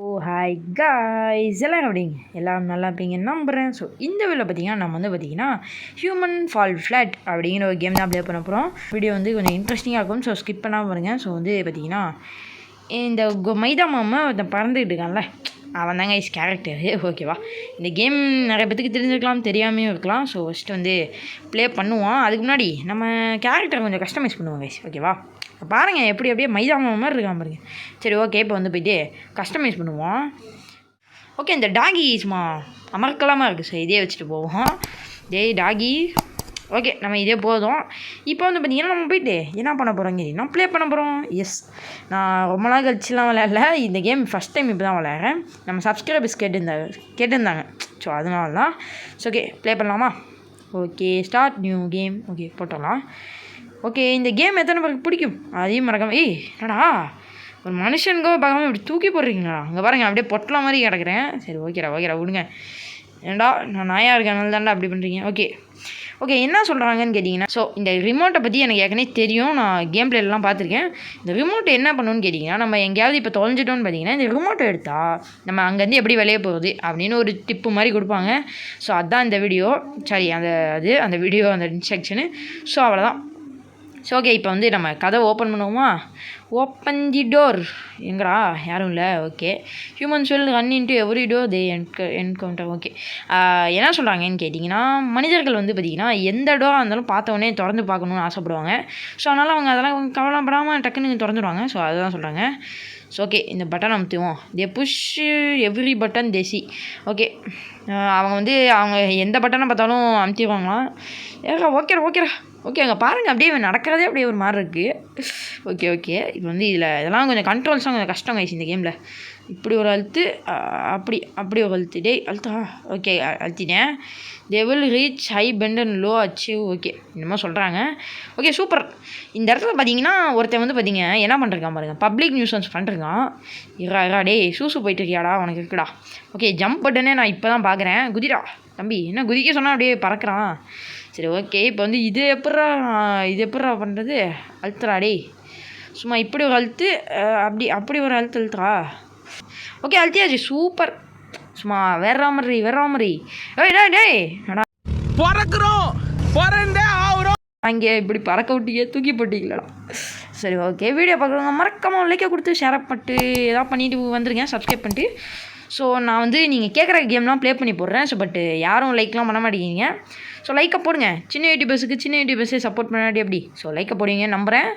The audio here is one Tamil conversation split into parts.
ஓ ஹாய் காய்ஸ் எல்லோரும் அப்படிங்க எல்லாம் நல்லா இருப்பீங்கன்னு நம்புகிறேன். ஸோ இந்த வீடியோவில் பார்த்தீங்கன்னா நம்ம பார்த்தீங்கன்னா ஹியூமன் ஃபால் ஃப்ளாட் அப்படிங்கிற ஒரு கேம் தான் ப்ளே பண்ண போகிறோம். வீடியோ கொஞ்சம் இன்ட்ரெஸ்டிங்காக இருக்கும். ஸோ ஸ்கிப் பண்ணாமல் பாருங்கள். ஸோ பார்த்தீங்கன்னா இந்த மைதா மாமா பறந்துக்கிட்டு இருக்கான்ல, அவன் தாங்க இஸ் கேரக்டரு. ஓகேவா, இந்த கேம் நிறைய பேத்துக்கு தெரிஞ்சிருக்கலாம், தெரியாமையும் இருக்கலாம். ஸோ ஃபஸ்ட்டு ப்ளே பண்ணுவோம். அதுக்கு முன்னாடி நம்ம கேரக்டர் கொஞ்சம் கஸ்டமைஸ் பண்ணுவோம் கைஸ். ஓகேவா, பாருங்கள் எப்படி அப்படியே மைதா மாவு மாதிரி இருக்கான் பாருங்க. சரி ஓகே, இப்போ போயிட்டு கஸ்டமைஸ் பண்ணுவோம். ஓகே, இந்த டாகி சும்மா அமர்க்கலாமா இருக்குது. ஸோ இதே வச்சுட்டு போவோம். டாகி ஓகே, நம்ம இதே போதும். இப்போ பார்த்திங்கன்னா நம்ம போயிட்டு என்ன பண்ண போகிறோங்க, நான் ப்ளே பண்ண போகிறோம். எஸ், நான் ரொம்ப நாள் கழிச்சுலாம் விளையாடல. இந்த கேம் ஃபஸ்ட் டைம் இப்போ தான் விளையாடுறேன். நம்ம சப்ஸ்கிரைபர்ஸ் கேட்டிருந்தாங்க. ஸோ அதனால தான். ஸோ ஓகே, ப்ளே பண்ணலாமா? Okay, start new game. Okay போட்டலாம். ஓகே, இந்த கேம் எத்தனை பேருக்கு பிடிக்கும் அதையும் மறக்காம. என்னடா ஒரு மனுஷனுக்கோ பார்க்காம இப்படி தூக்கி போடுறீங்களா? அங்கே பாருங்கள், அப்படியே பொட்டலாம் மாதிரி கிடக்குறேன். சரி ஓகேடா விடுங்க. ஏண்டா நான் நாயாக இருக்கனால தாண்டா அப்படி பண்ணுறீங்க. ஓகே என்ன சொல்கிறாங்கன்னு கேட்டிங்கன்னா, ஸோ இந்த ரிமோட்டை பற்றி எனக்கு ஏற்கனவே தெரியும். நான் கேம் பிளேலாம் பார்த்துருக்கேன். இந்த ரிமோட்டை என்ன பண்ணணும்னு கேட்டிங்கன்னா, நம்ம எங்கேயாவது இப்போ தொலைஞ்சிட்டோன்னு பார்த்தீங்கன்னா, இந்த ரிமோட்டை எடுத்தால் நம்ம அங்கேருந்து எப்படி வெளியே போகுது அப்படின்னு ஒரு டிப்பு மாதிரி கொடுப்பாங்க. ஸோ அதுதான் இந்த வீடியோ. சாரி, அந்த வீடியோ, அந்த இன்ஸ்ட்ரக்ஷனு. ஸோ அவ்வளோதான். ஸோ ஓகே, இப்போ நம்ம கதவை ஓப்பன் பண்ணுவோமா? Open the door. எங்கடா யாரும் இல்லை. Okay, humans will run into every door they encounter. Okay, என்ன சொல்கிறாங்கன்னு கேட்டிங்கன்னா, மனிதர்கள் பார்த்திங்கன்னா எந்த டோராக இருந்தாலும் பார்த்தவொடனே திறந்து பார்க்கணுன்னு ஆசைப்படுவாங்க. ஸோ அதனால் அவங்க அதெல்லாம் கவலைப்படாமல் டக்குன்னு திறந்துடுவாங்க. ஸோ அதுதான் சொல்கிறாங்க. ஸோ ஓகே, இந்த பட்டன் அமுத்துவோம். தே புஷ் எவ்ரி பட்டன் தேசி. ஓகே, அவங்க அவங்க எந்த பட்டனை பார்த்தாலும் அமுத்திடுவாங்களாம். ஓகேடா. ஓகே, அங்கே பாருங்கள், அப்படியே நடக்கிறதே அப்படியே ஒரு மாதிரி இருக்குது. ஓகே இப்போ இதில் இதெல்லாம் கொஞ்சம் கண்ட்ரோல்ஸாக கொஞ்சம் கஷ்டம் ஆயிடுச்சு இந்த கேமில். இப்படி ஒரு அழுத்து, அப்படி ஒரு அழுத்து. அழுத்தா. ஓகே அழுத்திட்டேன். They will reach high bend and low achieve. Okay, என்னமோ சொல்கிறாங்க. Okay super. இந்த இடத்துல பார்த்தீங்கன்னா ஒருத்தன் பார்த்தீங்க என்ன பண்ணுறான் பாருங்கள், பப்ளிக் நியூசன்ஸ் பண்ணுறான். இரா சூசு போயிட்டு இருக்கியாடா, உனக்கு இருக்குடா. ஓகே, ஜம்ப் பட்டனே நான் இப்போ தான் பார்க்குறேன். குதிடா தம்பி, என்ன குதிக்க சொன்னால் அப்படியே பறக்கிறான். சரி ஓகே, இப்போ இது எப்பட்றா பண்ணுறது? அழுத்துறாடே, சும்மா இப்படி ஒரு அழுத்து, அப்படி ஒரு அழுத்துறா. Okay அழுத்தியாச்சு, super. சும்மா வேற மாதிரி. டேய் அங்கே இப்படி பறக்க விட்டீங்க, தூக்கி போட்டிங்களா? சரி ஓகே, வீடியோ பார்க்குறவங்க மறக்காமல் லைக்கை கொடுத்து ஷேர் பண்ணிட்டு எதாவது பண்ணிட்டு வந்துருங்க, சப்ஸ்கிரைப் பண்ணிட்டு. ஸோ நான் நீங்கள் கேட்குற கேம்லாம் ப்ளே பண்ணி போடுறேன். ஸோ பட் யாரும் லைக்லாம் பண்ண மாட்டேங்கிறீங்க. ஸோ லைக்கை போடுங்க. சின்ன யூடியூபர்ஸே சப்போர்ட் பண்ணாட்டி எப்படி? ஸோ லைக்கை போடுவீங்க நம்புகிறேன்.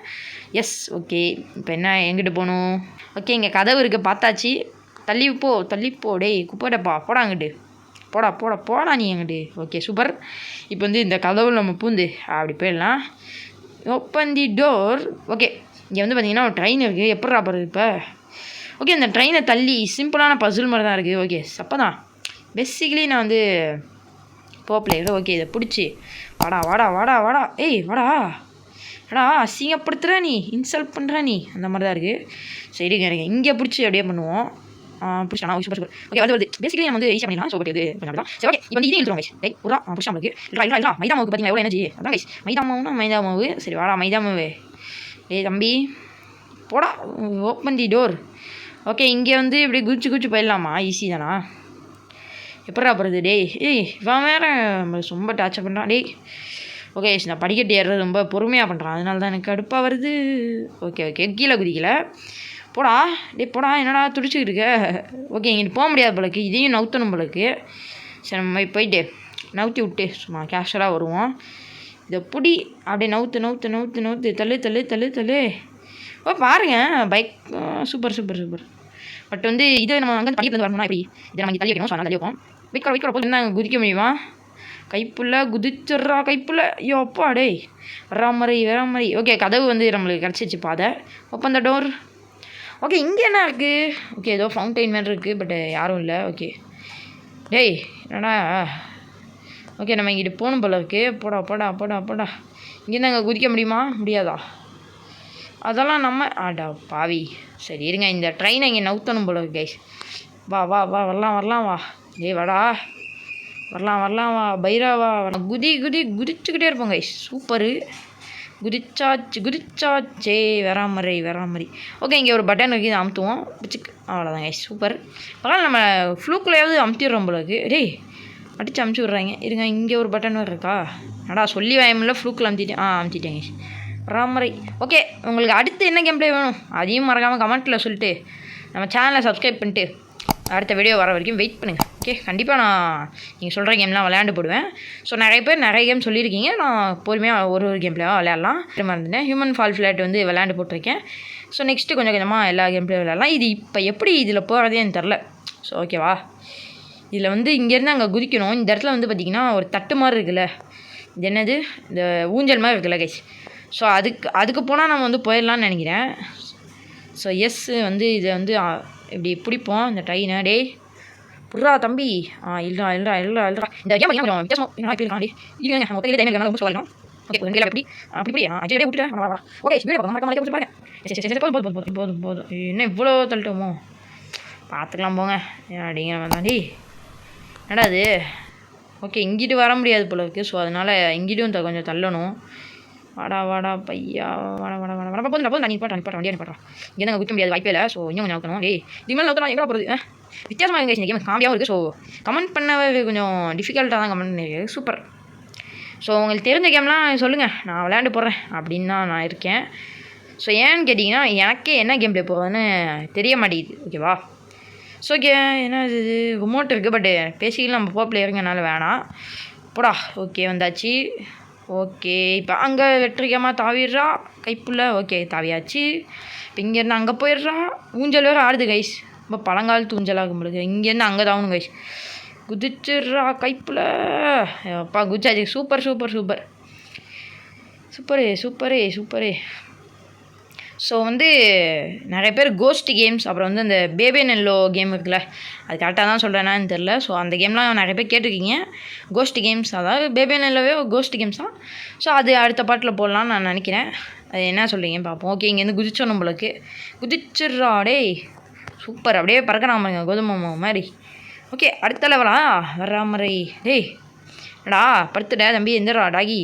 எஸ் ஓகே, இப்போ என்ன எங்கிட்டு போகணும்? ஓகே, இங்கே கதவு இருக்குது, பார்த்தாச்சு. தள்ளிப்போ டேய் குப்பைடப்பா, போடாங்கிட்டு போடா நீ எங்கிட்டு. Okay super. இப்போ இந்த கதவு நம்ம பூந்து அப்படி போயிடலாம். Open the door. ஓகே, இங்கே பார்த்தீங்கன்னா ஒரு ட்ரெயின் இருக்குது. எப்பட்றா போகிறது இப்போ? ஓகே, இந்த ட்ரெயினை தள்ளி சிம்பிளான பசில் மாதிரி தான் இருக்குது. ஓகே அப்போ தான் பேசிக்கலி நான் பிளேயர். ஓகே, இதை பிடிச்சி வாடா. ஏய் வாடா அசிங்கப்படுத்துகிற நீ, இன்சல்ட் பண்ணுற நீ, அந்த மாதிரி தான் இருக்குது. சரிங்க இங்கே பிடிச்சி அப்படியே பண்ணுவோம். பிடிச்சா சூப்பர். ஓகே வருது. பேசிக்கலி நம்ம ஈஸியாக பண்ணிடலாம். ஸோ இது பண்ணலாம். சரி ஓகே, இப்போ இதே எழுதுறோம் கைஸ். ரைட் புறா பிடிச்சா நம்மளுக்கு. இல்லா மைதா மாவுக்கு பார்த்தீங்கன்னா எவ்வளோ எனர்ஜி. அதான் கைஸ், மைதா மாவு. சரி வாடா மைதா மாவு. தம்பி போடா. Open the door. ஓகே, இங்கே இப்படி குதிச்சு போயிடலாமா? ஈஸி தானா? எப்படா போகிறது? இவன் வேறு ரொம்ப டார்ச்சர் பண்ணுறான். ஓகே, நான் படிக்கட்டு ஏறுறது ரொம்ப பொறுமையாக பண்ணுறான், அதனால தான் எனக்கு கடுப்பாக வருது. ஓகே கீழே குதிக்கலை. போடா என்னடா துடிச்சிக்கிட்டு இருக்க? ஓகே, இங்கிட்டு போக முடியாது போலக்கு, இதையும் நவுத்தணும் போலக்கு. சரி நம்ம போயிட்டு நவுத்தி விட்டு சும்மா கேஷுவலாக வருவோம். இதை பிடி அப்படியே நவுத்து தள்ளு. ஓ பாருங்க, பைக் சூப்பர். பட் இதை நம்ம அங்கே படிக்கிறது வரணும்னா எப்படி? இதை நம்ம தள்ளி வைக்கணும். ஸோ அதனால் தள்ளி வைப்போம். வைக்கிற போது என்ன குதிக்க முடியுமா? கைப்புள்ள குதிச்சிட்றா கைப்புள்ள. ஐயோ அப்பா வேற மாதிரி. ஓகே, கதவு நம்மளுக்கு கிடச்சிச்சு பாதை. Open the door. ஓகே, இங்கே என்ன இருக்குது? ஓகே, ஏதோ ஃபவுண்டைன் மாதிரி இருக்குது, பட் யாரும் இல்லை. ஓகே என்னடா? ஓகே, நம்ம இங்கிட்டு போகணும் போல இருக்குது. போடா. இங்கேருந்து அங்கே குதிக்க முடியுமா? முடியாதா? அதெல்லாம் நம்ம பாவி. சரி இருங்க, இந்த ட்ரெயினை இங்கே நவுத்தணும் போல இருக்கு கைஸ். வா வரலாம் வா. வாடா வரலாம் வா. பைராவா குதிச்சுக்கிட்டே இருப்போம் கைஸ். சூப்பரு. குதிச்சாச்சே வராமரி. ஓகே, இங்கே ஒரு பட்டன் இருக்குது, இதை அமுத்துவோம். பிச்சுக்கு அவ்வளோதாங்க. சூப்பர். பரவாயில்ல, நம்ம ஃப்ளூக்குள்ளையாவது அமுத்திடுறோம் போலக்கு. டேய் அடித்து அமுச்சு விட்றாங்க. இருங்க, இங்கே ஒரு பட்டன் வேறு இருக்கா? அடா சொல்லி வாயமில்ல, ஃப்ளூக்கில் அமுத்திட்டேங்க. வராமரை. ஓகே, உங்களுக்கு அடுத்து என்ன கேம் ப்ளே வேணும் அதையும் மறக்காமல் கமெண்ட்டில் சொல்லிட்டு நம்ம சேனலை சப்ஸ்கிரைப் பண்ணிட்டு அடுத்த வீடியோ வர வரைக்கும் வெயிட் பண்ணுங்கள். ஓகே, கண்டிப்பாக நான் நீங்கள் சொல்கிற கேம்லாம் விளையாண்டு போடுவேன். ஸோ நிறைய பேர் நிறைய கேம் சொல்லியிருக்கீங்க. நான் பொறுமையாக ஒரு கேம் ப்ளேவாக விளையாடலாம். மறந்துட்டேன், ஹியூமன் ஃபால் ஃப்ளாட் வந்து விளையாண்டு போட்டிருக்கேன். ஸோ நெக்ஸ்ட்டு கொஞ்சம் கொஞ்சமாக எல்லா கேம் ப்ளே விளையாடலாம். இது இப்போ எப்படி இதில் போகிறதே எனக்கு தெரில. ஸோ ஓகேவா, இதில் வந்து இங்கேருந்து அங்கே குதிக்கணும். இந்த இடத்துல வந்து பார்த்திங்கன்னா ஒரு தட்டு மாதிரி இருக்குல்ல, இது என்னது, இந்த ஊஞ்சல் மாதிரி இருக்குல்ல கைஸ். ஸோ அதுக்கு போனால் நம்ம வந்து போயிடலான்னு நினைக்கிறேன். ஸோ எஸ் வந்து இதை வந்து இப்படி பிடிப்போம் இந்த ட்ரெயினை. டே புறா தம்பி. இல்லைடா இந்த கேம் கொஞ்சம் வித்தியாசம் எப்படி இருக்கான். இல்லைங்க நம்ம கையில் டைம் ரொம்ப சொல்லலாம். ஓகே, எப்படி அப்படி அஜய் விட்டுட்டேன். ஓகே, போதும். என்ன இவ்வளோ தள்ளிட்டோமோ, பார்த்துக்கலாம் போங்க அப்படிங்கிற மாதிரி தாண்டி. என்னடா அது? ஓகே, இங்கிட்டு வர முடியாது போல இருக்குது. ஸோ அதனால் இங்கிட்டும் கொஞ்சம் தள்ளணும். வாடா பையா, வாடா போதும் தண்ணி நிப்பாட்டா வண்டியாக நிப்பாட்டா. இங்கே நாங்கள் குடிக்க முடியாது, வாய்ப்பே இல்லை. ஸோ இன்னும் கொஞ்சம் நோக்கணும். டே இதுமாதிரி நோக்கலாம் எங்கே போகிறது? வித்தியாசமாக இருக்குது இந்த கேம், காமெடியாகவும் இருக்குது. ஸோ கமெண்ட் பண்ணவே கொஞ்சம் டிஃபிகல்ட்டாக தான் கமெண்ட் பண்ணியிருக்கு. சூப்பர். ஸோ உங்களுக்கு தெரிஞ்ச கேம்லாம் சொல்லுங்கள், நான் விளையாண்டு போடுறேன் அப்படின்னு தான் நான் இருக்கேன். ஸோ ஏன்னு கேட்டிங்கன்னா எனக்கே என்ன கேம் ப்ளே போகிறதுன்னு தெரிய மாட்டேங்குது. ஓகேவா? ஸோ ஓகே, என்ன இது ரிமோட் இருக்குது, பட் பேசிக்கலாம் நம்ம போ பிளேயருங்கனால வேணாம் போடா. ஓகே வந்தாச்சு. ஓகே, இப்போ அங்கே வெற்றிகமாக தாவிடுறா கைப்புள்ள. ஓகே தாவியாச்சு. இப்போ இங்கேருந்து அங்கே போயிடுறா. ஊஞ்சல் வேறு ஆடுது கைஸ், இப்போ பழங்காலத்து ஊஞ்சலாகும் பொழுது. இங்கேருந்து அங்கே தாவணும் கைஸ். குதிச்சிட்றா கைப்புள்ள. அப்பா குதிச்சாச்சு. சூப்பரே. ஸோ வந்து நிறைய பேர் கோஸ்ட் கேம்ஸ், அப்புறம் வந்து அந்த பேபி நெல்லோ கேம் இருக்குல்ல, அது கரெக்டாக தான் சொல்கிறேன்னான்னு தெரில. ஸோ அந்த கேம்லாம் நிறைய பேர் கேட்டிருக்கீங்க. கோஸ்ட் கேம்ஸ், அதாவது பேபி நெல்லோவே கோஸ்ட் கேம்ஸ் தான். ஸோ அது அடுத்த பாட்டில் போடலான்னு நான் நினைக்கிறேன். அது என்ன சொல்கிறீங்க பார்ப்போம். ஓகே, இங்கேருந்து குதிச்சோம் நம்மளுக்கு. குதிச்சிட்றா டேய். சூப்பர், அப்படியே பறக்கிறாமங்க கோதுமை மாதிரி. ஓகே, அடுத்த லெவலா வராமரை. டேய் என்னடா படுத்துடா தம்பி, எந்தடா டாகி.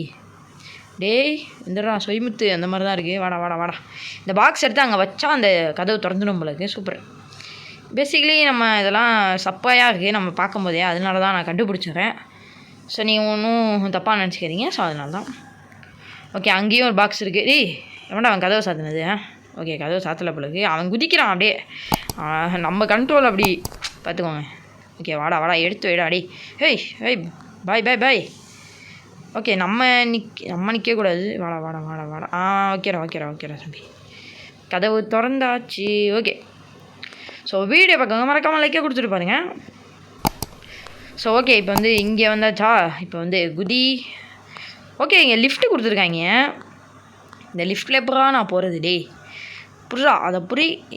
டேய் எந்தடா சொய்முத்து அந்த மாதிரி தான் இருக்குது. வாடா. இந்த பாக்ஸ் எடுத்து அங்கே வச்சா அந்த கதவு திறந்துடும் நம்மளுக்கு. சூப்பர். பேசிக்கலி நம்ம இதெல்லாம் சப்பாயாக இருக்குது நம்ம பார்க்கும்போதே, அதனால தான் நான் கண்டுபிடிச்சிடுறேன். ஸோ நீங்கள் ஒன்றும் தப்பாக நினச்சிக்கிறீங்க. ஸோ அதனால தான். ஓகே, அங்கேயும் ஒரு பாக்ஸ் இருக்குது. டேய் எவன்டா அவன் கதவை சாத்தினது? ஓகே, கதவை சாத்தலை பிள்ளைக்கு. அவன் குதிக்கிறான் அப்படியே, நம்ம கண்ட்ரோல் அப்படி பார்த்துக்கோங்க. ஓகே வாடா எடுத்து வைடா. டேய் ஹேய் பாய். ஓகே, நம்ம நிற்கக்கூடாது. வாடா. ஓகேடா தம்பி. கதவு திறந்தாச்சு. ஓகே, ஸோ வீடியோ பார்க்கங்க, மறக்காமல் லைக்கே கொடுத்துட்டு பாருங்க. ஸோ ஓகே, இப்போ வந்து இங்கே வந்தாச்சா. இப்போ வந்து குதி. ஓகே, இங்கே லிஃப்ட்டு கொடுத்துருக்காங்க. இந்த லிஃப்ட்டில் எப்போ நான் போகிறது? டேய் புரியா, அதை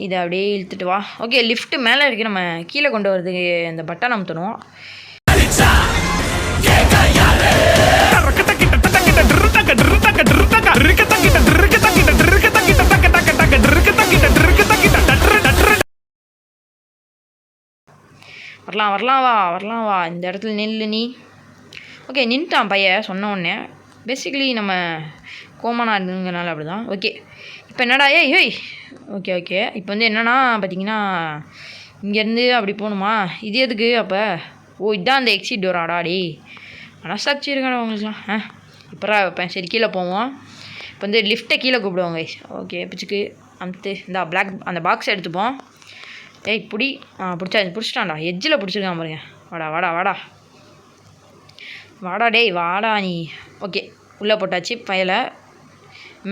இதை அப்படியே இழுத்துட்டு வா. ஓகே, லிஃப்ட்டு மேலே இருக்குது, நம்ம கீழே கொண்டு வரதுக்கு இந்த பட்டன் அமுத்தணும். வரலாம் வா. இந்த இடத்துல நில்லு நீ. ஓகே, நின்ட்டான் பையன் சொன்ன உடனே. பேசிக்கலி நம்ம கோமனாடுங்கனால அப்படி தான். ஓகே, இப்போ என்னடா ஏய் ஓகே. இப்போ வந்து என்னென்னா பார்த்தீங்கன்னா இங்கேருந்து அப்படி போகணுமா? இது எதுக்கு அப்போ? இதான் அந்த எக்ஸிட் டோராடா. டே மனசாட்சி இருக்காடா உங்களுக்குலாம். இப்போரா வைப்பேன். சரி, கீழே போவோம். இப்போ வந்து லிஃப்ட்டை கீழே கூப்பிடுவோங்க. ஓகே, பிச்சுக்கு அமுத்து. இந்த அந்த பாக்ஸை எடுத்துப்போம். ஏய் பிடிச்சிட்டான்டா. எஜ்ஜில் பிடிச்சிருக்கான் பாருங்க. வாடா டேய் வாடா நீ. ஓகே, உள்ளே போட்டாச்சு பயலை.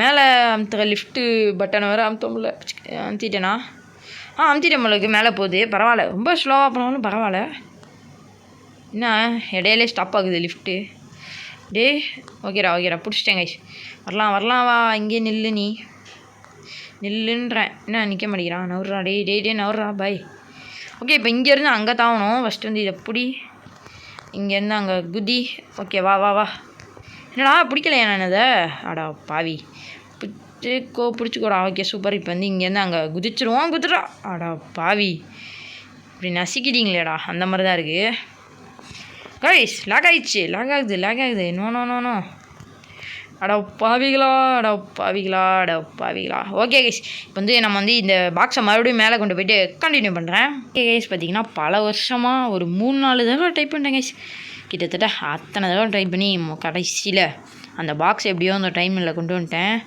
மேலே அமுத்துற லிஃப்ட்டு பட்டனை வேறு அமுத்தோம்ல. அமுத்திட்டேனா? அமுத்திட்டேன் உங்களுக்கு. மேலே போகுது. பரவாயில்ல, ரொம்ப ஸ்லோவாக போனாலும் பரவாயில்ல. என்ன இடையிலே ஸ்டாப் ஆகுது லிஃப்ட்டு. டே ஓகேடா பிடிச்சிட்டேன் கைஸ். வரலாம் வா. இங்கே நில்லு நீ. நில்லுன்றேன். என்ன நிற்க மாட்டேங்கிறான்? நவுறா டே நவுறா பாய். ஓகே, இப்போ இங்கேருந்து அங்கே தாவணும். ஃபஸ்ட்டு வந்து இதை பிடி. இங்கேருந்து அங்கே குதி. ஓகே வா. என்னடா பிடிக்கலையா நான் அதை? பாவி பிடிச்சிக்கோடா. Okay super. இப்போ வந்து இங்கேருந்து அங்கே குதிச்சிருவோம். பாவி இப்படி நசிக்கிட்டீங்களேடா. அந்த மாதிரி தான் இருக்குது கைஸ். லாக் ஆகுது. நோ அட பாவிகளா. ஓகே கைஸ், இப்போ வந்து நம்ம வந்து இந்த பாக்ஸை மறுபடியும் மேலே கொண்டு போயிட்டு கண்டினியூ பண்ணுறேன். ஓகே கைஸ், பார்த்தீங்கன்னா பல வருஷமாக ஒரு 3-4 தடவை டைப் பண்ணிட்டேன் கைஸ். கிட்டத்தட்ட அத்தனை தடவை டைப் பண்ணி கடைசியில் அந்த பாக்ஸ் எப்படியோ அந்த டைமில் கொண்டு வந்துட்டேன்.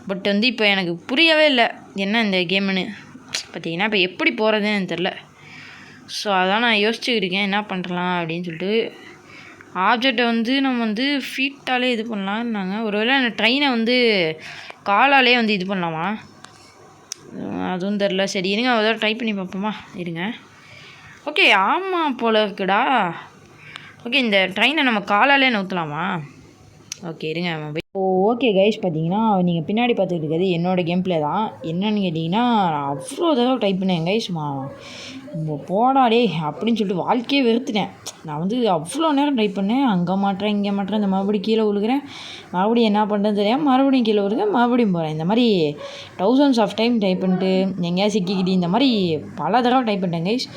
பட் வந்து இப்போ எனக்கு புரியவே இல்லை என்ன இந்த கேமுன்னு. பார்த்தீங்கன்னா இப்போ எப்படி போகிறதுன்னு எனக்கு தெரில. ஸோ அதான் நான் யோசிச்சுக்கிருக்கேன் என்ன பண்ணுறலாம் அப்படின்னு சொல்லிட்டு. ஆப்ஜெக்டை வந்து நம்ம வந்து ஃபீட்டாலே இது பண்ணலான்னாங்க. ஒருவேளை அந்த ட்ரெயினை வந்து காலாலே வந்து இது பண்ணலாமா, அதுவும் தெரில. சரி இருங்க, ஒரு ட்ரை பண்ணி பார்ப்போமா, இருங்க. ஓகே, ஆமாம் போல இருக்குடா. ஓகே, இந்த ட்ரெயினை நம்ம காலாலே நவுத்தலாமா? ஓகே இருங்க. ஓகே கைஸ், பார்த்தீங்கன்னா நீங்கள் பின்னாடி பார்த்துட்டு இருக்கிறது என்னோடய கேம் பிளே தான். என்னென்னு கேட்டிங்கன்னா, நான் அவ்வளோ தடவை டைப் பண்ணேன் கைஸ். போடாடே அப்படின்னு சொல்லிட்டு வாழ்க்கையே வெறுத்துட்டேன். நான் வந்து அவ்வளோ நேரம் டைப் பண்ணேன். அங்கே மாட்டுறேன், இங்கே மாட்டுறேன், இந்த மறுபடியும் கீழே விழுகிறேன், மறுபடியும் என்ன பண்ணுறது தெரியாமல் மறுபடியும் கீழே விழுகிறேன், மறுபடியும் போகிறேன். இந்த மாதிரி தௌசண்ட்ஸ் ஆஃப் டைம் டைப் பண்ணிட்டு எங்கேயா சிக்கிக்கிட்டு இந்த மாதிரி பல தடவை டைப் பண்ணிட்டேன் கைஸ்.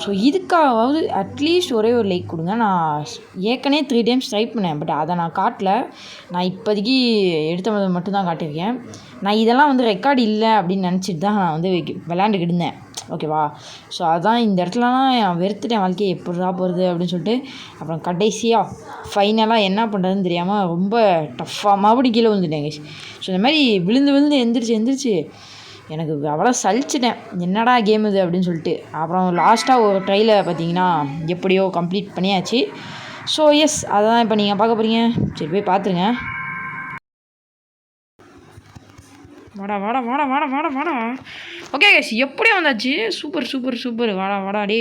ஸோ இதுக்காவது அட்லீஸ்ட் ஒரே ஒரு லைக் கொடுங்க. நான் ஏற்கனவே 3 டைம்ஸ் டைப் பண்ணேன், பட் அதை நான் காட்டல. நான் இப்போதைக்கு எடுத்த மட்டும்தான் காட்டியிருக்கேன். நான் இதெல்லாம் வந்து ரெக்கார்டு இல்லை அப்படின்னு நினச்சிட்டு தான் நான் வந்து விளையாண்டுக்கிட்டு இருந்தேன். ஓகேவா? ஸோ அதான் இந்த இடத்துலலாம் நான் வெறுத்துட்டேன் வாழ்க்கையை, எப்படிடா போகிறது அப்படின்னு சொல்லிட்டு. அப்புறம் கடைசியாக ஃபைனலாக என்ன பண்ணுறதுன்னு தெரியாமல் ரொம்ப டஃப்பாக மறுபடியும் கீழே விழுந்துட்டேன் கைஸ். ஸோ இந்த மாதிரி விழுந்து எந்திரிச்சு எனக்கு அவ்வளோ சலிச்சிட்டேன், என்னடா கேம் இது அப்படின்னு சொல்லிட்டு. அப்புறம் லாஸ்ட்டாக ஒரு ட்ரையில் பார்த்தீங்கன்னா எப்படியோ கம்ப்ளீட் பண்ணியாச்சு. ஸோ எஸ், அதான் இப்போ நீங்கள் பார்க்க போகிறீங்க. சரி போய் பார்த்துருங்க. வாடா. ஓகே கைஸ், எப்படியும் வந்தாச்சு. சூப்பர். வாடா டே.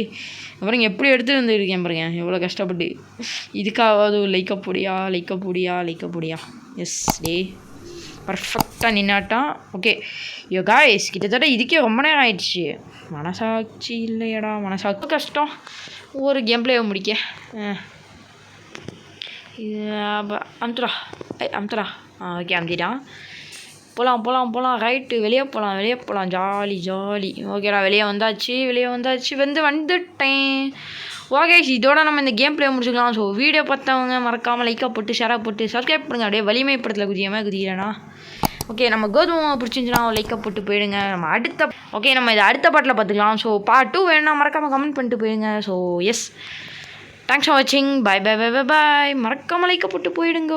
அப்புறம் எப்படி எடுத்துகிட்டு வந்துருக்கேன் பாருங்க, எவ்வளோ கஷ்டப்பட்டு. இதுக்காவது லைக்க போடியா. எஸ் டே, பர்ஃபெக்டாக நின்னாட்டான். ஓகே யோ காய்ஸ், கிட்டத்தட்ட இதுக்கே ரொம்ப நேரம் ஆயிடுச்சு. மனசாட்சி இல்லையடா, மனசாட்சி கஷ்டம் ஒரு கேம் பிளேவை முடிக்க. இது அமுத்துடா. ஓகே அமுத்திட்டான். போகலாம் ரைட்டு, வெளியே போகலாம் ஜாலி. ஓகேடா, வெளியே வந்தாச்சு வந்துட்டேன். ஓகே, இதோட நம்ம இந்த கேம் பிளே முடிச்சுக்கலாம். ஸோ வீடியோ பார்த்தவங்க மறக்காமல் லைக்காக போட்டு ஷேராக போட்டு சப்ஸ்கிரைப் பண்ணுங்கள். அப்படியே வலிமை படத்தில் குதிக்கிறேனா. ஓகே, நம்ம கோதுமை பிடிச்சிருந்துச்சுன்னா லைக்காக போட்டு போயிடுங்க. நம்ம இதை அடுத்த பாட்டில் பார்த்துக்கலாம். ஸோ பார்ட் 2 வேணும்னா மறக்காமல் கமெண்ட் பண்ணிட்டு போயிடுங்க. ஸோ எஸ், தேங்க்ஸ் ஃபார் வாட்சிங். பாய். மறக்காமல் லைக்காக போட்டு போயிடுங்க.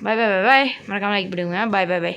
பாய். மறக்காமல் லைக் போடுங்க. பாய்.